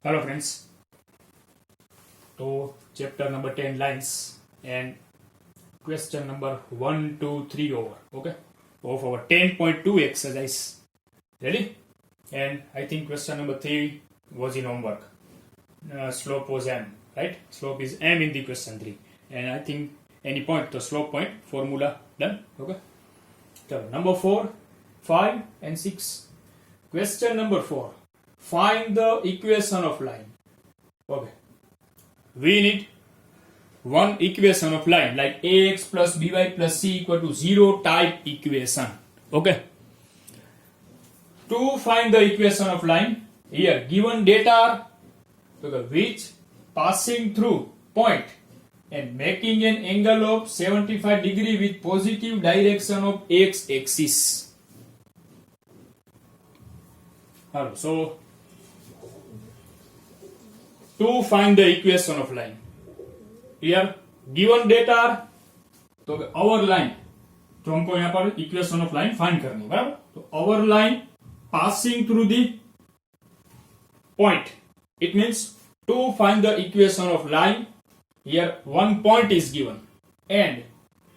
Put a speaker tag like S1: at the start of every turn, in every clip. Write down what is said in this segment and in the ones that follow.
S1: Hello friends, to chapter number 10 lines and question number 1, 2, 3 over, okay, of our 10.2 exercise. Ready? And I think question number 3 was in homework. Slope was m, right? Slope is m in the question 3. And I think any point, the slope point formula done, okay? So number 4, 5 and 6. Question number 4. Find the equation of line. Okay. We need one equation of line like ax plus by plus c equal to 0 type equation. Okay. To find the equation of line, here given data are which passing through point and making an angle of 75 degree with positive direction of x axis. So to find the equation of line, here given data are तो our line, तो हमको यहाँ पर equation of line find करनी है, बराबर? तो our line passing through the point, it means to find the equation of line, here one point is given and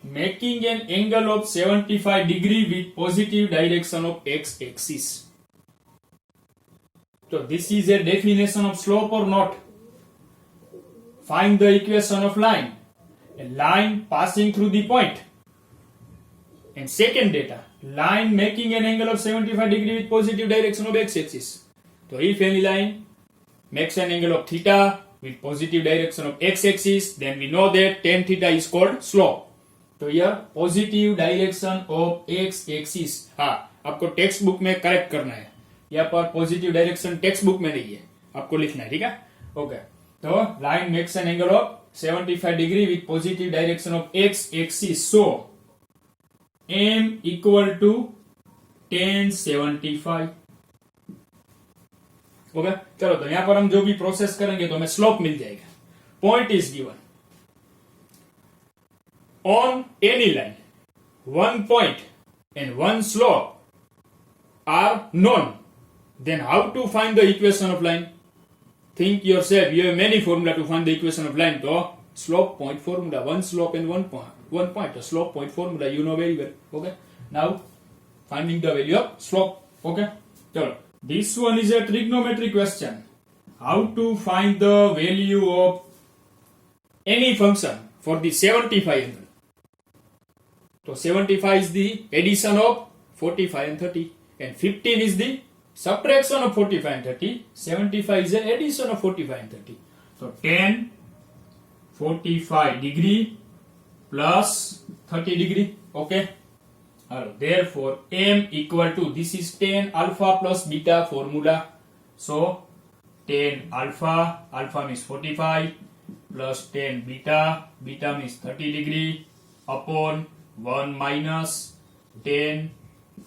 S1: making an angle of 75 degree with positive direction of x axis. So this is a definition of slope or not? Find the equation of line. A line passing through the point. And second data, line making an angle of 75 degree with positive direction of x-axis. So if any line makes an angle of theta with positive direction of x-axis, then we know that tan theta is called slope. तो here positive direction of x-axis, हाँ आपको text book में correct करना है. यहाँ पर positive direction text book में नहीं है, आपको लिखना है, ठीक है? ओके. तो line makes an angle of 75 degree with positive direction of X axis. So m equal to tan 75. Okay. चलो तो यहां पर हम जो भी प्रोसेस करेंगे तो हमें स्लोप मिल जाएगा. Point is given on any line, one point and one slope are known. Then how to find the equation of line? Think yourself, you have many formula to find the equation of line. So slope point formula, one slope and one point. The slope point formula you know very well. Okay. Now finding the value of slope. Okay. So this one is a trigonometry question. How to find the value of any function for the 75 angle? So 75 is the addition of 45 and 30. And 15 is the subtraction of 45 and 30. 75 is an addition of 45 and 30. So tan 45 degree plus 30 degree. Okay. Therefore, m equal to, this is tan alpha plus beta formula. So tan alpha, alpha means 45 plus tan beta, beta means 30 degree upon 1 minus tan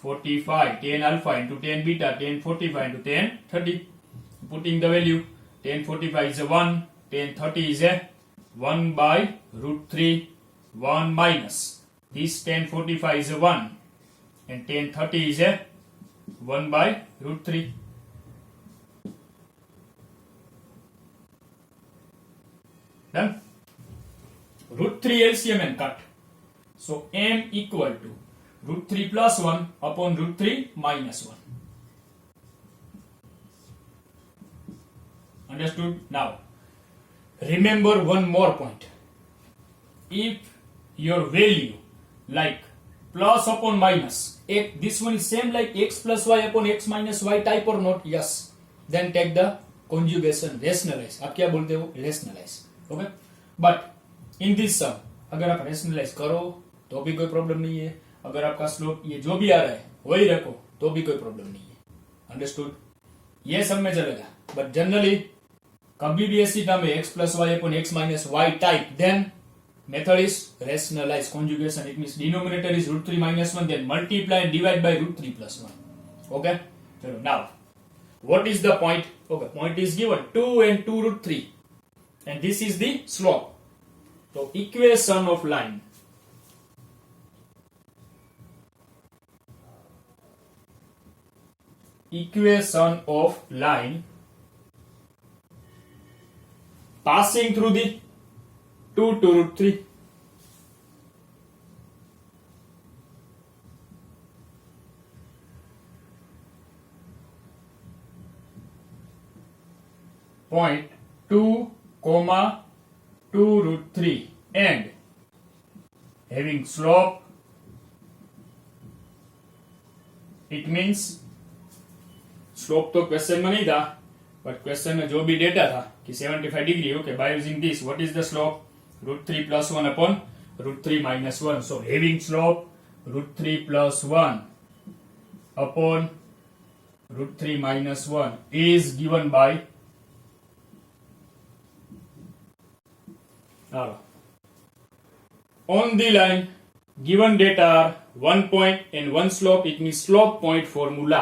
S1: 45, tan alpha into tan beta, tan 45 into tan 30. Putting the value, tan 45 is a 1, tan 30 is a 1 by root 3, 1 minus. This tan 45 is a 1 and tan 30 is a 1 by root 3. Done? Root 3 LCM and cut. So m equal to root 3 plus 1 upon root 3 minus 1. Understood? Now, remember one more point. If your value like plus upon minus, this one is same like x plus y upon x minus y type or not? Yes. Then take the conjugation, rationalize. आप क्या बोलते हो? Rationalize. Okay? But in this sum, अगर आप rationalize करो तो भी कोई प्रॉब्लम नहीं है. अगर आपका स्लोप ये जो भी आ रहा है वही रखो तो भी कोई प्रॉब्लम नहीं है. अंडरस्टूड? ये सब में चलेगा. बट जनरली कभी भी ऐसी टर्म है X plus Y upon X minus Y type, then method is rationalize conjugation. It means denominator is root 3 minus 1, then multiply and divide by root 3 plus 1. Okay. चलो now what is the point? Okay, point is given 2 and 2 root 3 and this is the slope. So equation of line, equation of line passing through the 2 to root 3. Point 2, comma 2 root 3 and having slope, it means slope तो question में नहीं था, but question में जो भी data था कि 75 degree, okay, bye using this what is the slope, √3 + 1 upon √3 - 1. So having slope √3 + 1 upon √3 - 1 is given by on the line given data are 1 point and 1 slope. It means slope point formula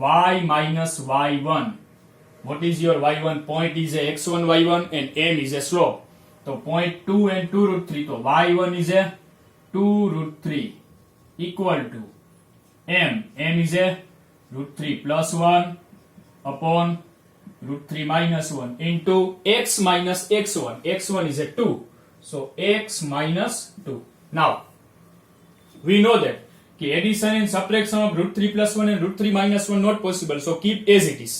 S1: y minus y1. What is your y1? Point is a x1 y1 and m is a slope. So point 2 and 2 root 3. So y1 is a 2 root 3 equal to m. M is a √3 + 1 upon √3 - 1 into x minus x1. x1 is a 2. So x minus 2. Now we know that the addition and subtraction of √3 + 1 and √3 - 1 not possible. So keep as it is.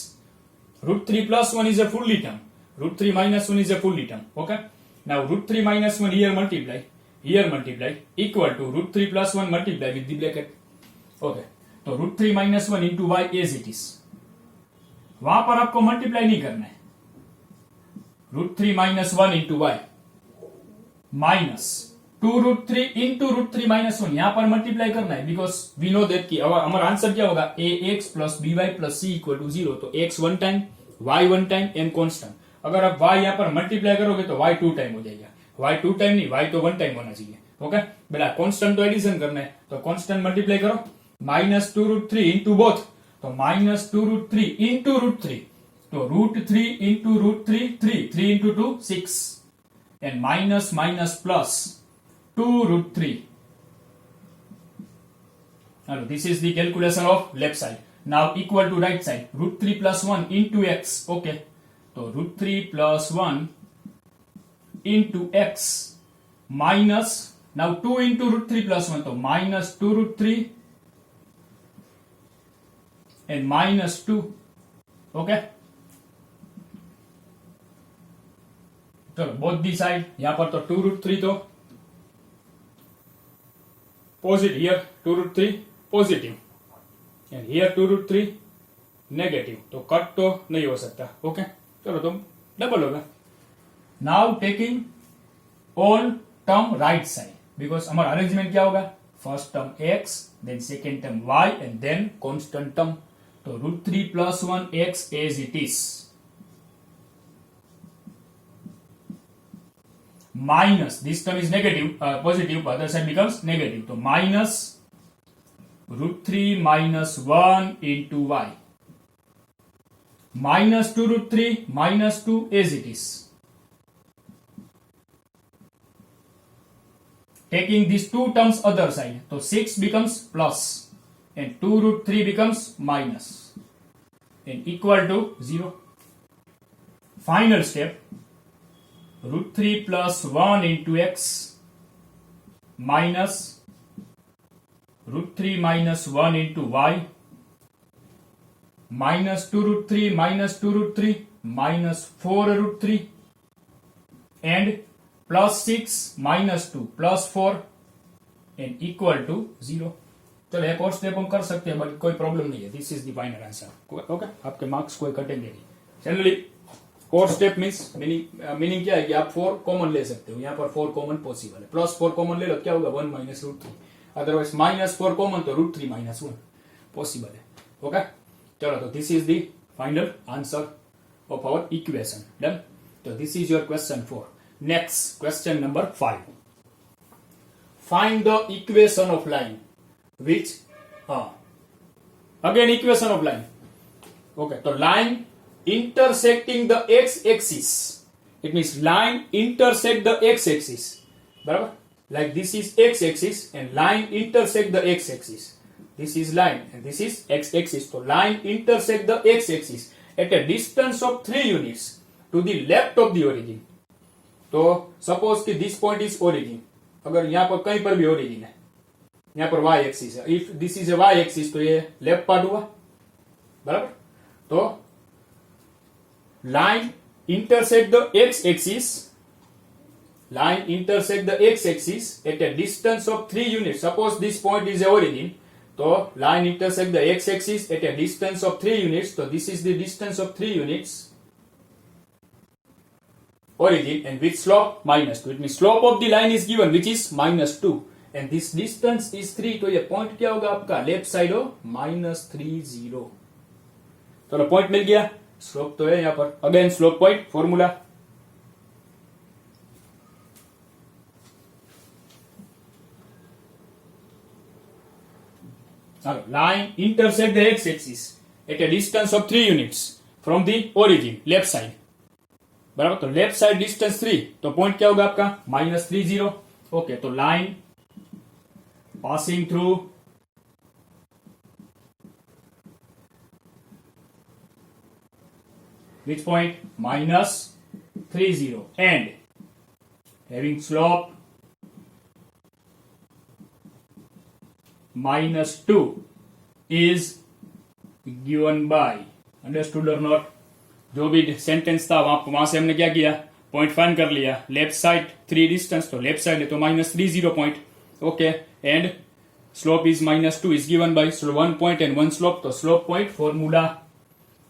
S1: √3 + 1 is a fully term. √3 - 1 is a fully term. Okay. Now √3 - 1 here multiply equal to √3 + 1 multiply with the bracket. Okay. तो √3 - 1 into y as it is. वहां पर आपको multiply नहीं करना है. √3 - 1 into y minus 2 √3 into √3 - 1 यहां पर multiply करना है, बिकॉज वी नो दैट कि हमारा आंसर क्या होगा, ax + by + c = 0. तो x 1 time, y 1 time, m constant. अगर आप y यहां पर मल्टीप्लाई करोगे तो y 2 टाइम हो जाएगा. y 2 टाइम नहीं, y तो 1 टाइम होना चाहिए. ओके बेटा, कांस्टेंट तो एडिशन करना है, तो कांस्टेंट मल्टीप्लाई करो. -2 √3 into both, तो -2 √3 into √3, तो √3 into √3 3 into 2 6 and minus plus 2 √3. Now this is the calculation of left side. Now equal to right side, √3 + 1 into x. Okay, so √3 + 1 into x minus, now 2 into √3 + 1, so -2 √3 and -2. Okay, चलो both the side. यहां पर तो 2 √3 तो positive, here 2 √3 positive and here 2 √3 negative, तो cut तो नहीं हो सकता. ओके, चलो तो डबल होगा. Now taking all term right side, because हमारा अरेंजमेंट क्या होगा, first term x, then second term y and then constant term. तो √3 + 1 x as it is minus, this term is negative, positive, other side becomes negative. So minus √3 - 1 into y minus 2 √3 minus 2 as it is. Taking these two terms other side, so 6 becomes plus and 2 √3 becomes minus and equal to 0. Final step, √3 + 1 into x minus √3 - 1 into y minus 2 √3 minus 2 √3 minus 4 √3 and plus 6 minus 2 plus 4 and equal to 0. चलो एक और step हम कर सकते हैं, but कोई problem नहीं है. This is the final answer. Okay, आपके मार्क्स कोई कटेंगे नहीं. जनरली 4 स्टेप मीन्स मीनिंग क्या है कि आप 4 कॉमन ले सकते हो. यहाँ पर 4 कॉमन पॉसिबल है. +4 कॉमन ले लो, क्या होगा, 1 - √3. अदरवाइज -4 कॉमन, तो √3 - 1 पॉसिबल है. ओके, चलो तो this is the final answer of our equation. Done. तो this is your question 4. Next question number 5. Find the equation of line which again equation of line. Okay, so line intersecting the x axis, it means line intersect the x axis, barabar, like this is x axis and line intersect the x axis. This is line and this is x axis. So line intersect the x axis at a distance of 3 units to the left of the origin. तो suppose कि this point is origin, अगर यहाँ पर कहीं पर भी origin है, यहाँ पर वाई एक्सिस है, if this is a Y axis तो ये लेफ्ट पार्ट हुआ, बराबर। तो line intersect the X axis, line intersect the x-axis at a distance of 3 units. Suppose this point is the origin. So line intersect the x-axis at a distance of 3 units. So this is the distance of 3 units. Origin and with slope -2. It means slope of the line is given which is -2. And this distance is 3. तो ये point क्या होगा आपका? Left side हो -30. चलो point मिल गया. Slope तो है यहाँ पर. Again slope point formula. Line intersect the x-axis at a distance of 3 units from the origin, left side. बराबर, तो लेफ्ट साइड डिस्टेंस 3, तो पॉइंट क्या होगा आपका? -30. ओके, तो line passing through which point? -30 and having slope -2 is given by, understood or not? जो भी sentence था वहां से हमने क्या किया? पॉइंट फाइंड कर लिया. लेफ्ट साइड 3 डिस्टेंस, तो लेफ्ट साइड है तो -30 point. Okay, and slope is -2 is given by 1 point and 1 slope. तो slope point formula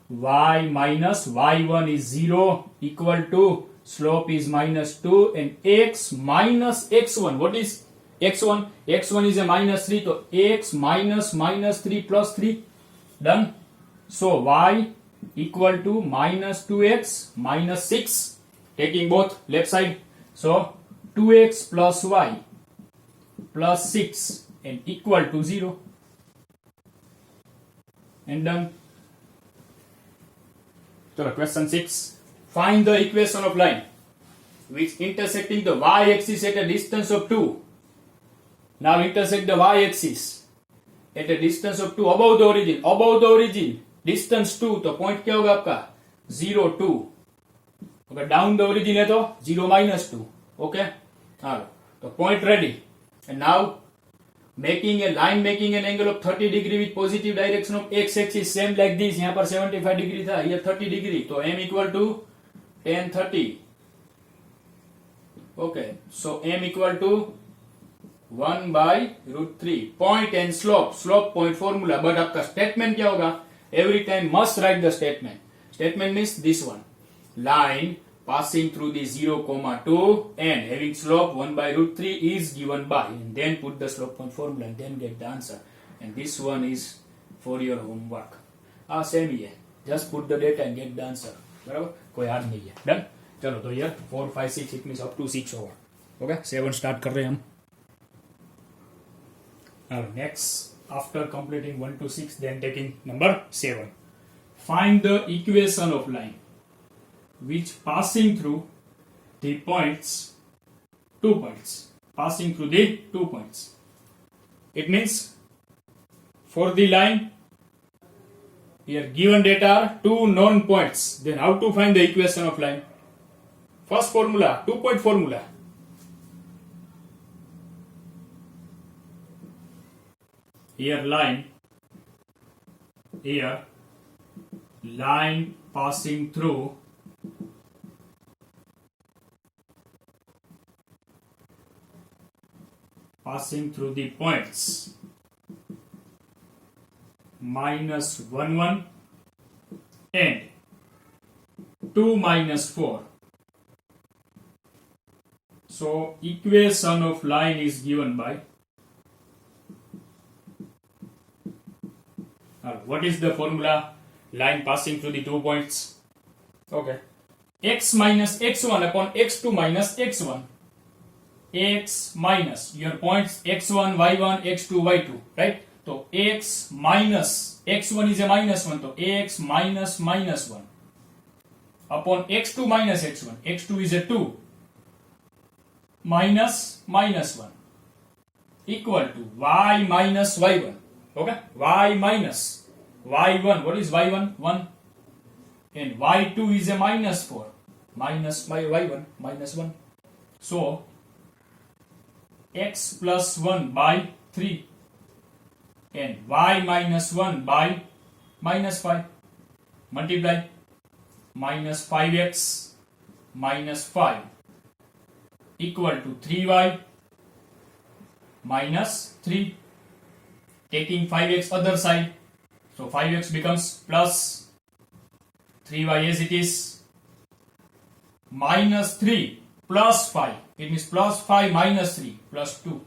S1: y minus y1 is 0 equal to slope is -2 and x minus x1. What is x1? x1 is a -3, so x minus -3 plus 3. Done. So y equal to -2x minus 6. Taking both left side. So 2x plus y plus 6 and equal to 0. And done. So question 6. Find the equation of line which intersecting the y-axis at a distance of 2. Now intersect the y-axis at a distance of 2 above the origin. Above the origin, distance 2, तो point क्या होगा आपका? 0, 2. अगर down the origin है तो 0, -2. Okay? हाँ, तो point ready. And now making a line making an angle of 30 degree with positive direction of x-axis same like this. यहाँ पर 75 degree था, ये 30 degree. तो m equal to tan 30. Okay, so m equal to 1 by √3. Point and slope. Slope point formula. But आपका statement क्या होगा? Every time must write the statement. Statement means this one. Line passing through the 0,2 and having slope 1 by √3 is given by. And then put the slope point formula and then get the answer. And this one is for your homework. Same ही है. Just put the data and get the answer. बराबर? कोई hard नहीं है. Done? चलो तो ये 4, 5, 6 it means up to 6 होगा. Okay? 7 start कर रहे हैं हम. Now next, after completing 1 to 6, then taking number 7. Find the equation of line which passing through the points, 2 points, passing through the 2 points. It means for the line, here given data are 2 known points. Then how to find the equation of line? First formula, 2-point formula. Here line passing through the points -1, 1 and 2, -4. So equation of line is given by, what is the formula? Line passing through the 2 points. Okay. X minus x1 upon x2 minus x1. X minus your points x1, y1, x2, y2. Right? So x minus x1 is a -1. So x minus -1 upon x2 minus x1. x2 is a 2 minus -1 equal to y minus y1. Okay? Y minus y1. What is y1? 1. And y2 is a -4 minus my y1 -1. So x plus 1 by 3 and y minus 1 by minus 5 multiply minus 5x minus 5 equal to 3y minus 3. Taking 5x other side, so 5x becomes plus 3y as it is, minus 3 plus 5, it means plus 5 minus 3 plus 2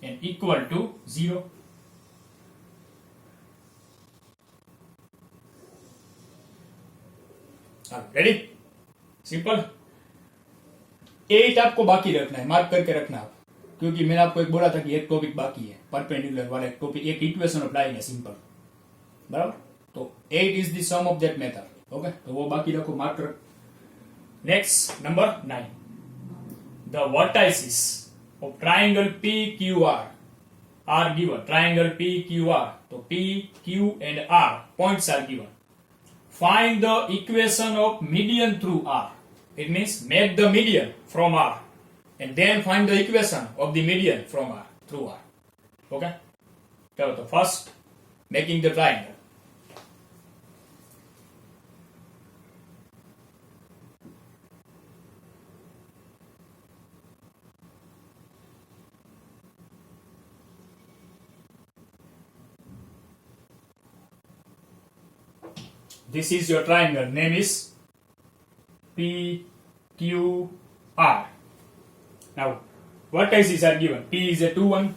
S1: and equal to 0. Ready? Simple. 8 आपको बाकी रखना है, mark करके रखना आप, क्योंकि मैंने आपको एक बोला था कि एक टॉपिक बाकी है, परपेंडिकुलर वाला एक टॉपिक, एक इक्वेशन ऑफ लाइन है सिंपल, बराबर. तो 8 is the sum of that method. Okay, तो वो बाकी रखो, मार्क रख. Next number 9. The vertices of triangle PQR are given. Triangle PQR, तो P, Q and R points are given. Find the equation of median through R. It means make the median from R and then find the equation of the median from R through R. Okay? So the first, making the triangle. This is your triangle. Name is PQR. Now, vertices are given. P is a 2, 1.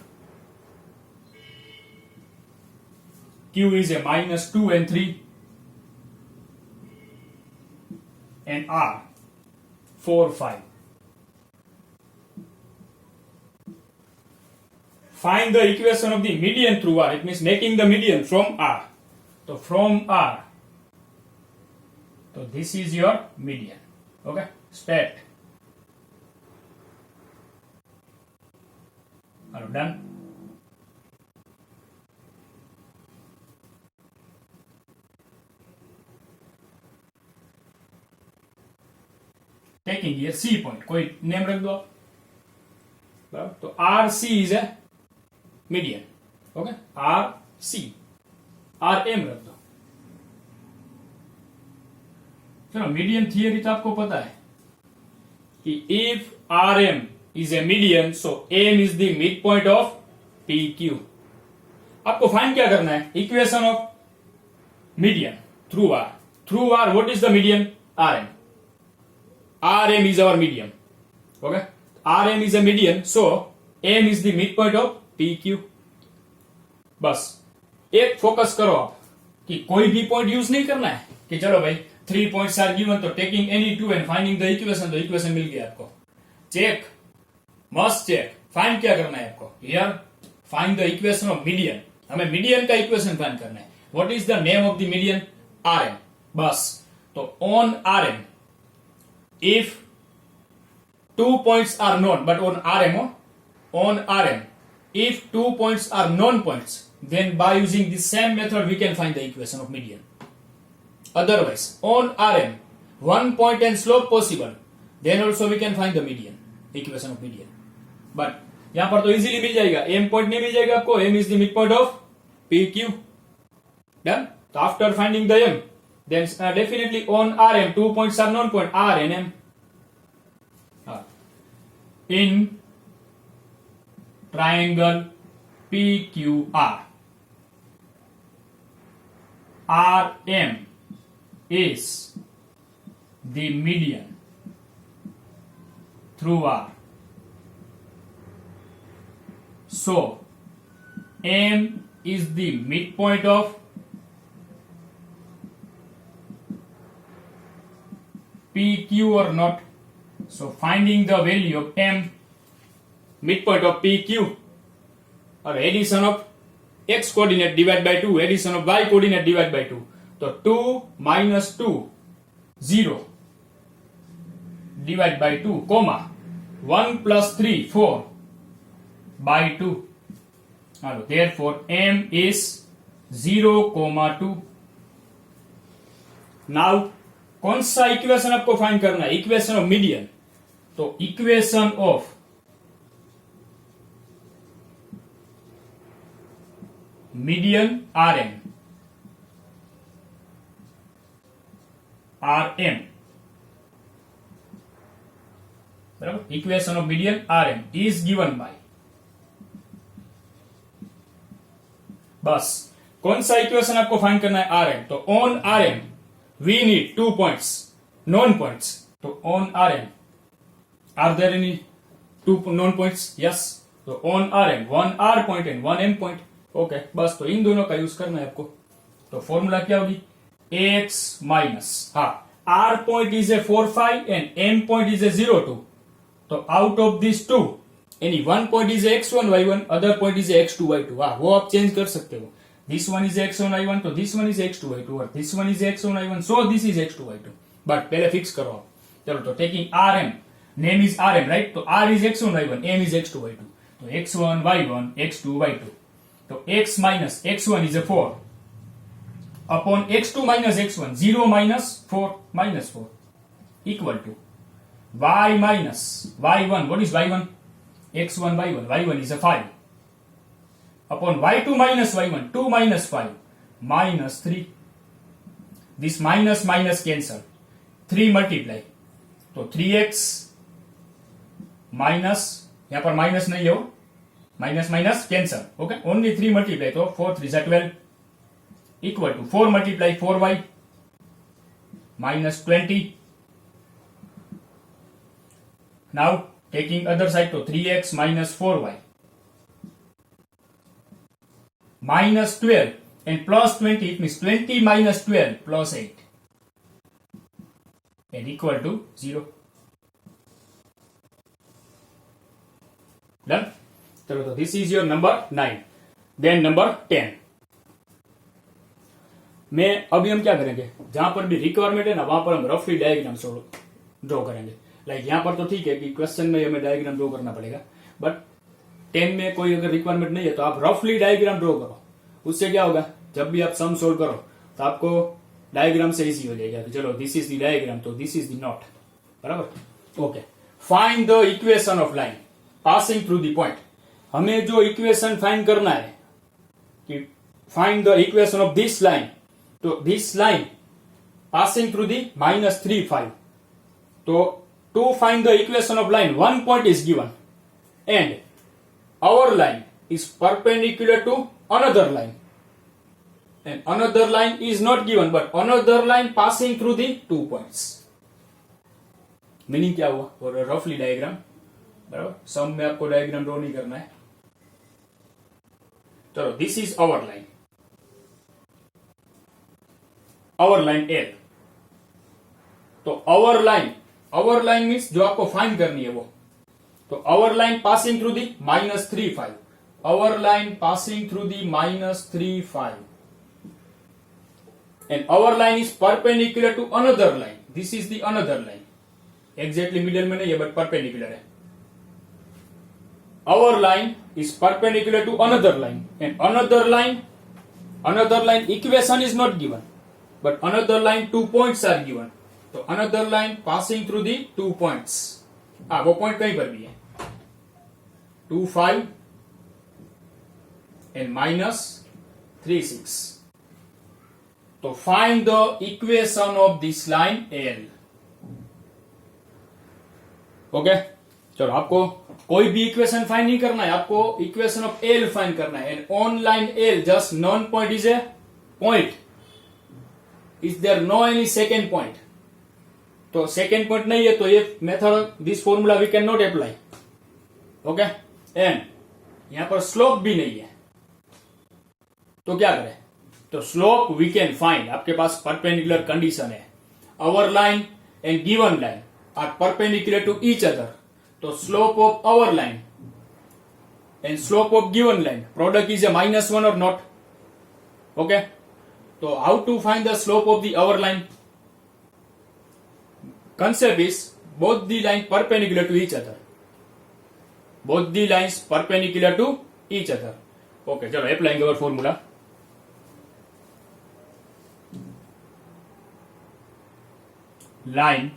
S1: Q is a minus 2 and 3. And R, 4, 5. Find the equation of the median through R. It means making the median from R. So, from R. So this is your median. Okay, stat. Are done? Taking here C point, कोई name रख दो. बराबर, तो RC is a median. Okay, RC, RM रख दो. चलो, median theory तो आपको पता है कि if RM is a median, so M is the mid point of PQ. आपको फाइंड क्या करना है? Equation of median through R. Through R, what is the median? RM. RM is our median. Okay, RM is a median, so M is the mid point of PQ. बस एक focus करो आप कि कोई भी पॉइंट यूज नहीं करना है कि चलो भाई 3 points are given, तो taking any 2 and finding the equation, तो इक्वेशन मिल गया आपको. Check, must check. फाइंड क्या करना है आपको? Here find the equation of median. हमें मीडियन का इक्वेशन फाइंड करना है. What is the name of the median? RM. बस, तो on RM, if 2 points are known, but on RM, if 2 points are known points, then by using the same method we can find the equation of median. Otherwise, on RM, 1 point and slope possible, then also we can find the median, equation of median. But यहां पर तो easily मिल जाएगा. M point नहीं मिल जाएगा आपको. M is the midpoint of PQ. Done. So after finding the M, then definitely on RM, 2 points are known point, R and M. In triangle PQR, RM is the median through R. So M is the midpoint of PQ or not. So finding the value of M, midpoint of PQ, or addition of x coordinate divided by 2, addition of y coordinate divided by 2. So 2 minus 2, 0, divided by 2, comma, 1 plus 3, 4, by 2. Therefore, M is 0, 2. Now, कौन सा equation आपको find करना है? Equation of median. तो equation of median RM बराबर, equation of median RM is given bye, बस कौन सा इक्वेशन आपको फाइंड करना है? RM। तो on RM we need 2 points, non points. तो on RM are there any 2 non points? Yes. तो on RM 1 R point and 1 M point. Okay, बस तो इन दोनों का यूज करना है आपको। तो फॉर्मूला क्या होगी? x माइनस, हाँ, R point is a 4 5 and M point is a 0 2। तो out of this two any one point is x1 y1, other point is x2 y2। हाँ, वो आप चेंज कर सकते हो। This one is x1 y1, तो this one is x2 y2, और this one is x1 y1, so this is x2 y2। But पहले fix करो आप। चलो, तो taking RM, name is RM, right? तो R is x1 y1, M is x2 y2। तो x1 y1, x2 y2। तो x minus x1 is a 4 upon x2 minus x1, 0 minus 4 minus 4 equal to y minus y1. What is y1? x1 y1. y1 is a 5 upon y2 minus y1, 2 minus 5 minus 3. This minus minus cancel, 3 multiply, तो 3x minus, यहां पर minus नहीं हो, minus minus cancel, okay, only 3 multiply, तो 4 3 12 equal to 4 multiply 4y minus 20. Now taking other side, to 3x minus 4y minus 12 and plus 20, it means 20 minus 12 plus 8 and equal to 0. Done? So this is your number 9. Then number 10. में अभी हम क्या करेंगे, जहां पर भी requirement है ना, वहां पर हम रफली डायग्राम ड्रॉ करेंगे। लाइक यहां पर तो ठीक है कि क्वेश्चन में हमें डायग्राम ड्रॉ करना पड़ेगा, बट 10 में कोई अगर रिक्वायरमेंट नहीं है तो आप रफली डायग्राम ड्रॉ करो। उससे क्या होगा, जब भी आप सम सोल्व करो तो आपको डायग्राम से इजी हो जाएगा। तो चलो, दिस इज द डायग्राम, तो दिस इज द नोट, बराबर। Okay, find the equation of line passing through the point. हमें जो इक्वेशन फाइंड करना है कि find the equation of this line, तो this line passing through the -3 5। तो to find the equation of line, one point is given and our line is perpendicular to another line, and another line is not given but another line passing through the 2 points. Meaning क्या हुआ? और रफली diagram, बराबर, सम में आपको diagram draw नहीं करना है। चलो, this is our line, our line L। तो आवर लाइन मीन्स जो आपको फाइंड करनी है वो। तो our line passing through the -3 5, our line passing through the -3 5 and our line is perpendicular to another line. This is the another line, exactly middle में नहीं है बट परपेंडिकुलर है। Our line is perpendicular to another line and another line equation is not given but another line 2 points are given. तो another line passing through the 2 points, वो point कहीं पर भी है, 2 5 एंड -3 6। तो find the equation of this line L। Okay, चलो, आपको कोई भी इक्वेशन फाइंड नहीं करना है, आपको इक्वेशन ऑफ L फाइंड करना है। And on line L just non point is a point, is there no any second point. तो सेकेंड पॉइंट नहीं है तो ये method, this formula we can not apply, okay. And यहां पर slope भी नहीं है, तो क्या करें? तो स्लोप वी कैन फाइंड, आपके पास परपेंडिकुलर कंडीशन है, our line and given line are perpendicular to each other. तो slope of our line and slope of given line product is a -1 और नॉट, ओके। तो how to find the slope of the our line? Concept is both the lines perpendicular to each other. Both the lines perpendicular to each other. Okay, चलो applying our formula. Line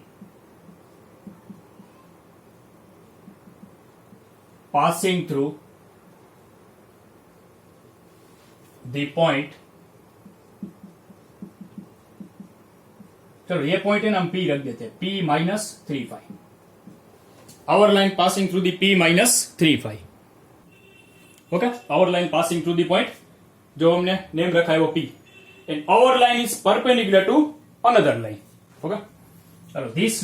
S1: passing through the point, चलो ये point है ना हम P रख देते हैं, P minus 3 five. Our line passing through the P minus 3 5. Okay, our line passing through the point जो हमने नेम रखा है वो P, and our line is perpendicular to another line. Okay, चलो this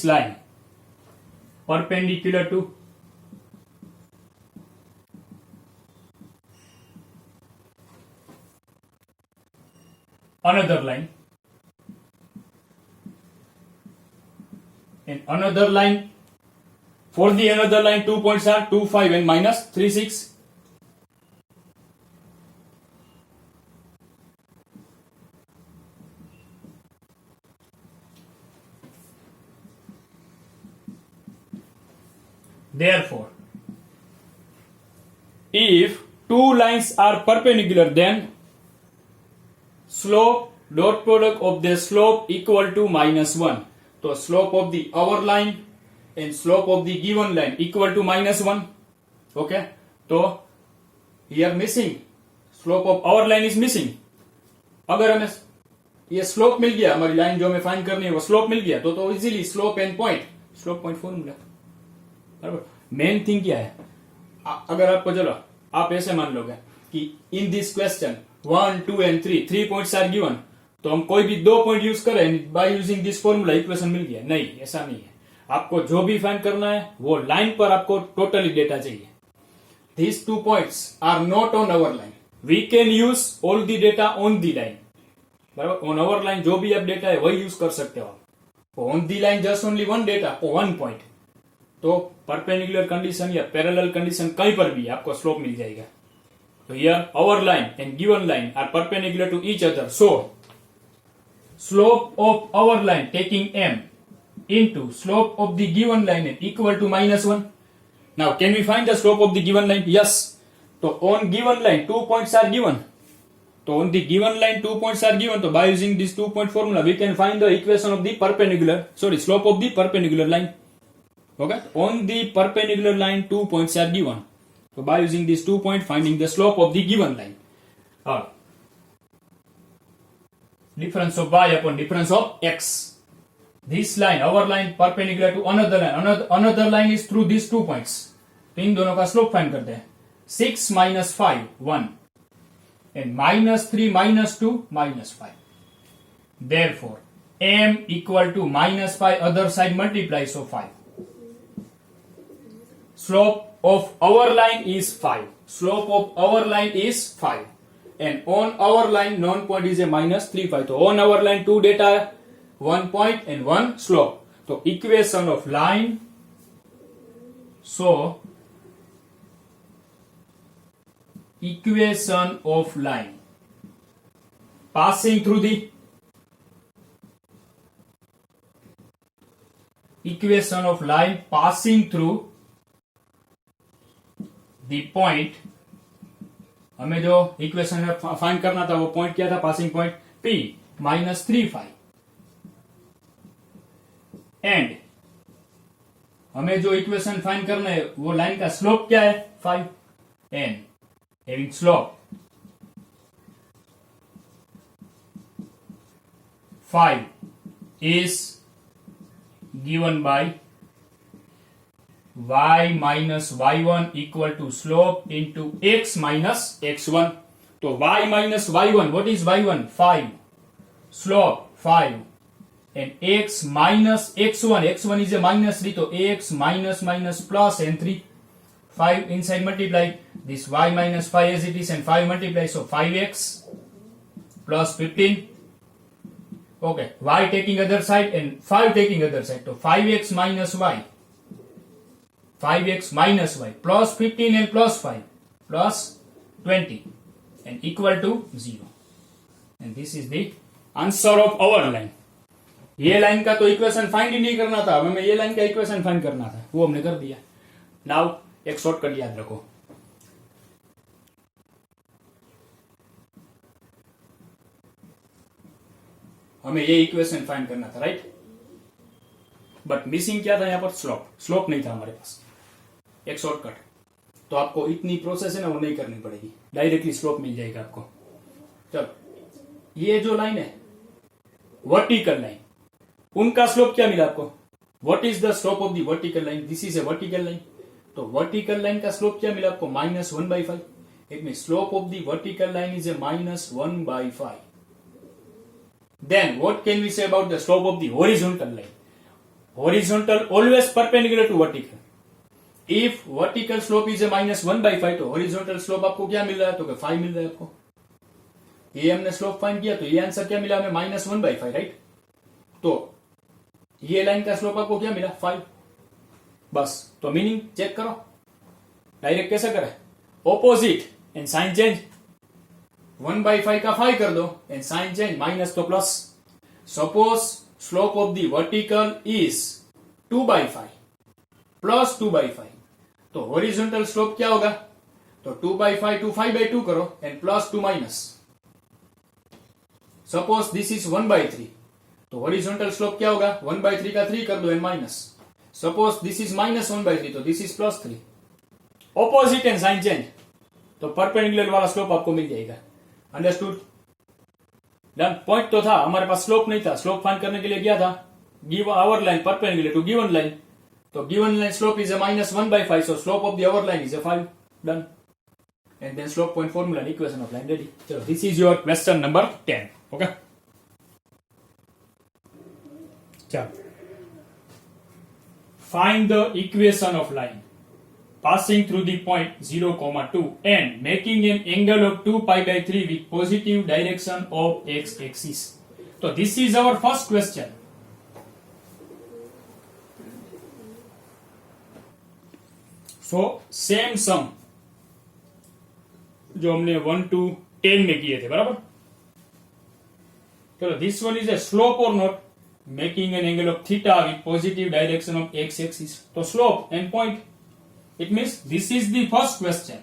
S1: line perpendicular to another line, and another line, for the another line 2 points are 2 5 and minus 3 6. Therefore, if two lines are perpendicular, then slope dot product of their slope equal to minus 1. So slope of the our line and slope of the given line equal to minus 1. Okay, so here missing, slope of our line is missing. अगर हमें ये slope मिल गया, हमारी line जो हमें find करनी है वो स्लोप मिल गया, तो easily slope and point, slope point formula. बराबर. मेन थिंग क्या है, अगर आपको, चलो आप ऐसे मान लोगे कि in this question 1 2 and 3 points are given, तो हम कोई भी 2 पॉइंट यूज करें, by using this formula equation मिल गया. नहीं, ऐसा नहीं है. आपको जो भी फाइंड करना है वो लाइन पर आपको टोटली डेटा चाहिए. These 2 points are not on our line. We can use all the data on the line. बराबर. On our line जो भी आप डेटा है वही यूज कर सकते हो आप. On the line just only one data for one point. तो परपेंडिकुलर कंडीशन या पैरेलल कंडीशन कहीं पर भी आपको स्लोप मिल जाएगा. तो here our line and given line are perpendicular to each other. So slope of our line taking m into slope of the given line is equal to minus 1. Now, can we find the slope of the given line? Yes. So, on given line, 2 points are given. So, on the given line, 2 points are given. So, by using this 2-point formula, we can find the equation of the slope of the perpendicular line. Okay? On the perpendicular line, 2 points are given. So, by using this 2 point, finding the slope of the given line. Difference of y upon difference of x. This line, our line, perpendicular to another line. Another line is through these 2 points. तो इन दोनों का slope find करते हैं. 6 minus 5 1 and minus 3 minus 2 minus 5. Therefore, m equal to minus 5 other side multiply, so 5. Slope of our line is 5. Slope of our line is 5. And on our line, known point is a minus 3 5. So on our line, 2 data, 1 point and 1 slope. So equation of line, so equation of line passing through the equation of line passing through the point. हमें जो equation find करना था वो point क्या था, passing point P minus 3 5. And हमें जो equation find करना है वो लाइन का स्लोप क्या है, 5. And having slope 5 is given by y minus y1 equal to slope into x minus x1. तो y minus y1, what is y1? 5. Slope 5. And x minus x1, x1 is a minus 3, so x minus minus plus and 3. 5 inside multiply, this y minus 5 as it is and 5 multiply, so 5x plus 15. Okay, y taking other side and 5 taking other side, so 5x minus y. 5x minus y plus 15 and plus 5 plus 20 and equal to 0. And this is the answer of our line. ये line का तो equation find ही नहीं करना था, हमें ये line का equation find करना था, वो हमने कर दिया. नाउ एक शॉर्टकट याद रखो. हमें ये इक्वेशन फाइंड करना था, राइट? बट मिसिंग क्या था यहाँ पर? स्लोप। स्लोप नहीं था हमारे पास। एक शॉर्टकट, तो आपको इतनी प्रोसेस है ना वो नहीं करनी पड़ेगी, डायरेक्टली स्लोप मिल जाएगा आपको। चलो, ये जो लाइन है वर्टिकल लाइन, उनका स्लोप क्या मिला आपको? What is the slope of the vertical line? This is a vertical line, तो वर्टिकल लाइन का स्लोप क्या मिला आपको? -1/5। It mean slope of the vertical line is a -1/5। Then what can we say about the slope of the horizontal line? Horizontal always perpendicular to vertical. If vertical slope is a -1/5, तो horizontal slope आपको क्या मिल रहा है? तो 5 मिल रहा है आपको। ये हमने स्लोप फाइंड किया, तो ये आंसर क्या मिला हमें? -1/5, राइट। तो ये लाइन का स्लोप आपको क्या मिला? 5। बस, तो मीनिंग चेक करो, डायरेक्ट कैसे करें? Opposite and sign change. 1/5 का 5 कर दो एंड साइन चेंज, माइनस तो plus. Suppose slope of the vertical is 2/5 plus 2/5, तो हॉरिजॉन्टल स्लोप क्या होगा? तो 2/5 टू 5/2 करो and plus 2 minus. Suppose this is 1/3, तो हॉरिजॉन्टल स्लोप क्या होगा? 1/3 का 3 कर दो and minus. Suppose this is -1/3, तो this is +3। Opposite and sign change, तो परपेंडिकुलर वाला स्लोप आपको मिल जाएगा। अंडरस्टूड? डन। पॉइंट तो था, हमारे पास स्लोप नहीं था। स्लोप फाइंड करने के लिए क्या था? Give our line perpendicular to given line, तो given line slope is a -1/5, so slope of the our line is a 5. Done. And then slope point formula and equation of line ready. So this is your question number 10. Okay. चलो, find the equation of line passing through the point 0,2 and making an angle of 2π/3 with positive direction of x-axis. So this is our first question. So same sum जो हमने 1 to 10 में किए थे, बराबर। चलो, this one is a slope or not? Making an angle of theta with positive direction of x-axis. तो slope and point. It means this is the first question.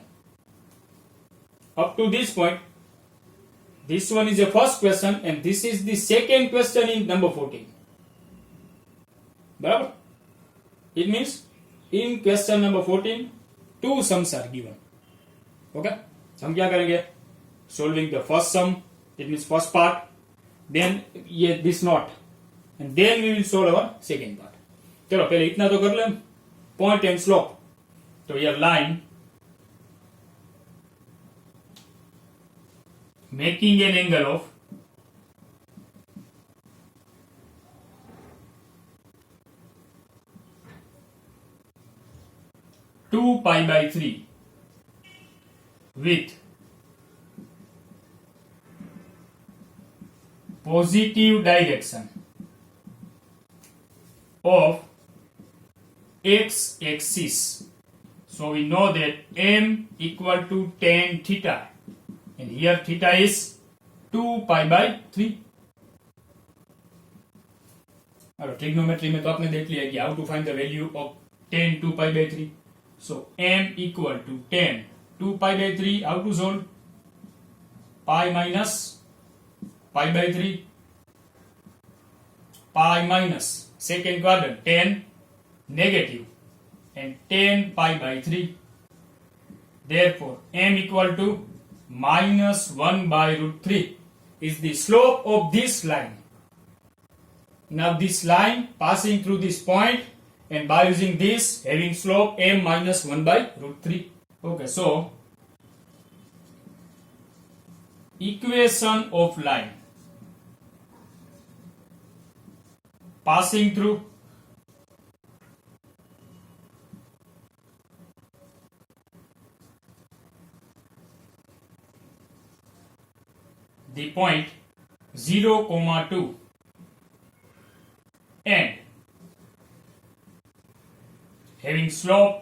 S1: Up to this point, this one is the first question and this is the second question in number 14. बराबर? It means in question number 14, 2 sums are given. Okay? हम क्या करेंगे? Solving the first sum, it means first part, then ये this not, and then we will solve our second part. चलो, पहले इतना तो कर लें, point and slope. तो ये line making an angle of 2π/3 with positive direction of x-axis. So we know that m equal to tan theta, and here theta is 2π/3. और trigonometry में तो आपने देख लिया कि how to find the value of tan 2π/3. So m equal to tan 2π/3. How to solve? Pi minus π/3, pi minus second quadrant tan negative and tan π/3. Therefore m equal to -1/√3 is the slope of this line. Now this line passing through this point and by using this having slope m -1/√3. Okay, so equation of line passing through the point 0,2 and having slope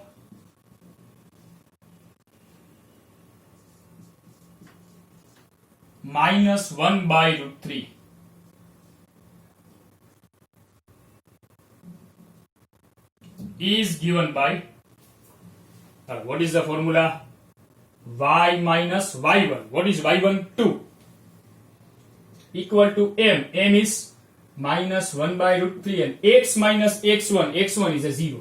S1: -1/√3 is given by what is the formula? Y minus y1. What is y1? 2 equal to m. M is minus 1 by root 3 and x minus x1. x1 is a 0.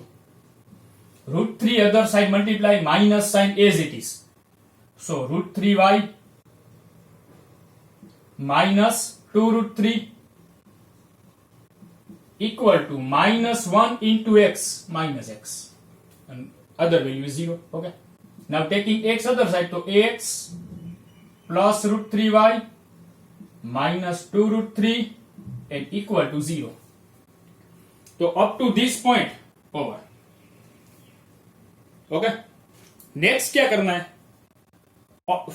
S1: Root 3 other side multiply minus sign as it is. So root 3y minus 2 root 3 equal to minus 1 into x minus x. And other value is 0. Okay. Now taking x other side, so x plus root 3y minus 2 root 3 and equal to 0. So up to this point over. Okay. Next क्या करना है?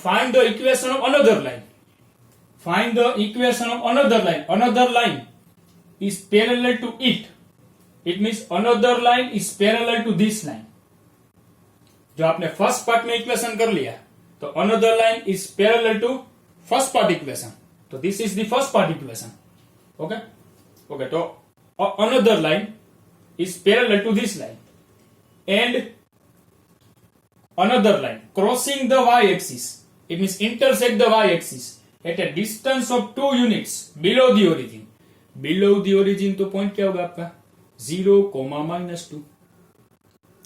S1: Find the equation of another line. Find the equation of another line. Another line is parallel to it. It means another line is parallel to this line. जो आपने first part में equation कर लिया तो another line is parallel to first part equation. तो this is the first part equation. Okay okay. तो another line is parallel to this line and another line crossing the Y axis. It means intersect the Y axis at a distance of 2 units below the origin. Below the origin तो point क्या होगा आपका 0, -2.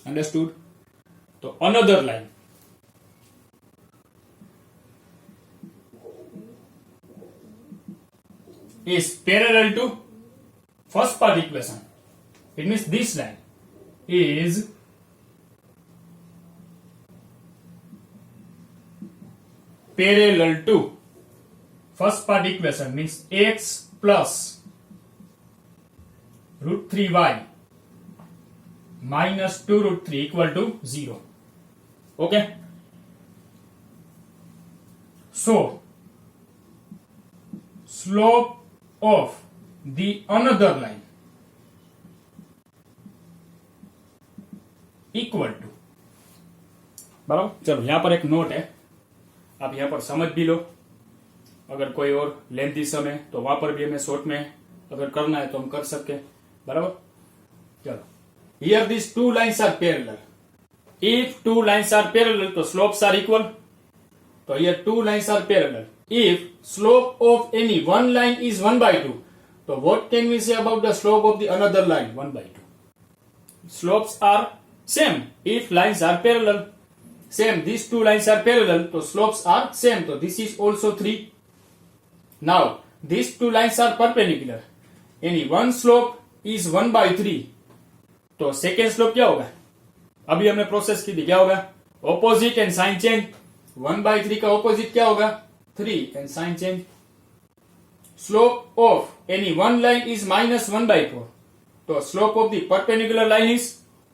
S1: Understood. तो another line is parallel to first part equation. It means this line is parallel to first part equation, means x plus root 3y minus 2 root 3 equal to 0. Okay. So slope of the another line equal to. बराबर. चलो यहां पर एक note है, आप यहां पर समझ भी लो. अगर कोई और लेंथी समय तो वहां पर भी हमें शॉर्ट में अगर करना है तो हम कर सकते हैं. बराबर. चलो. Here these two lines are parallel. If two lines are parallel, तो slopes are equal. So here two lines are parallel. If slope of any one line is 1 by 2, so what can we say about the slope of the another line? 1 by 2. Slopes are same if lines are parallel. Same, these two lines are parallel, so slopes are same. So this is also 3. Now these two lines are perpendicular. Any one slope is 1 by 3. तो second slope क्या होगा? अभी हमने process की थी, क्या होगा? Opposite and sign change. 1 by 3 का ऑपोजिट क्या होगा? 3 and sign change. Slope of any one line is -1 by 4. तो slope of the perpendicular line is,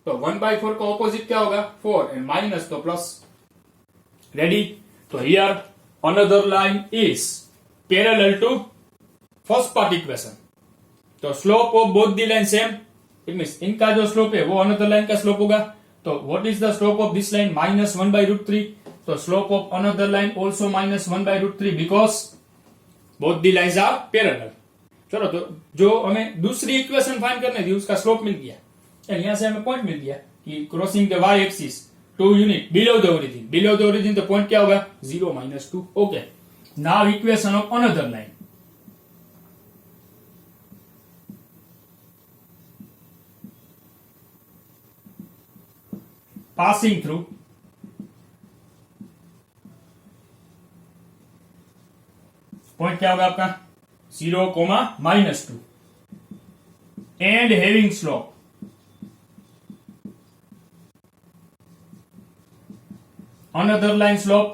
S1: तो 1 by 4 का ऑपोजिट क्या होगा? 4 एंड माइनस तो प्लस. रेडी. तो here another line is parallel to first part equation. तो slope of both the line same. It means इनका जो स्लोप है वो अनदर लाइन का स्लोप होगा. तो what is the slope of this line? -1 by root 3. तो slope of another line also -1 by root 3 because both the lines are parallel. चलो, तो जो हमें दूसरी इक्वेशन फाइंड करनी थी उसका स्लोप मिल गया. यहां से हमें पॉइंट मिल गया कि crossing the Y axis 2 unit below the origin. Below the origin तो पॉइंट क्या होगा? 0, -2. Okay. Now equation of another line. passing through point क्या होगा आपका? 0, -2 and having slope another line slope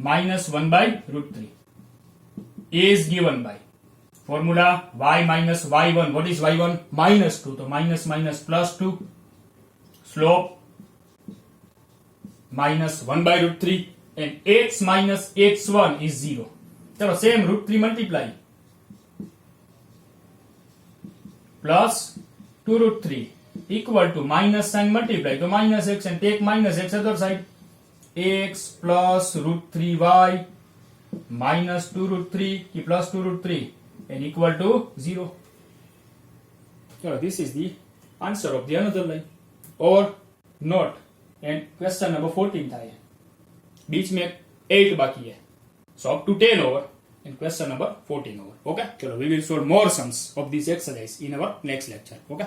S1: -1 by root 3 is given by formula y minus y1. what is y1? -2. तो minus minus +2 slope -1 by root 3 and x minus x1 is 0. चलो same root 3 multiply plus 2 root 3 equal to minus sign multiply तो minus x and take minus x other side. x plus root 3y minus 2 root 3 की plus 2 root 3 and equal to 0. चलो this is the answer of the another line or not. And question number 14 था ये. बीच में 8 बाकी है. So up to 10 over and question number 14 over. Okay, so we will solve more sums of this exercise in our next lecture. Okay.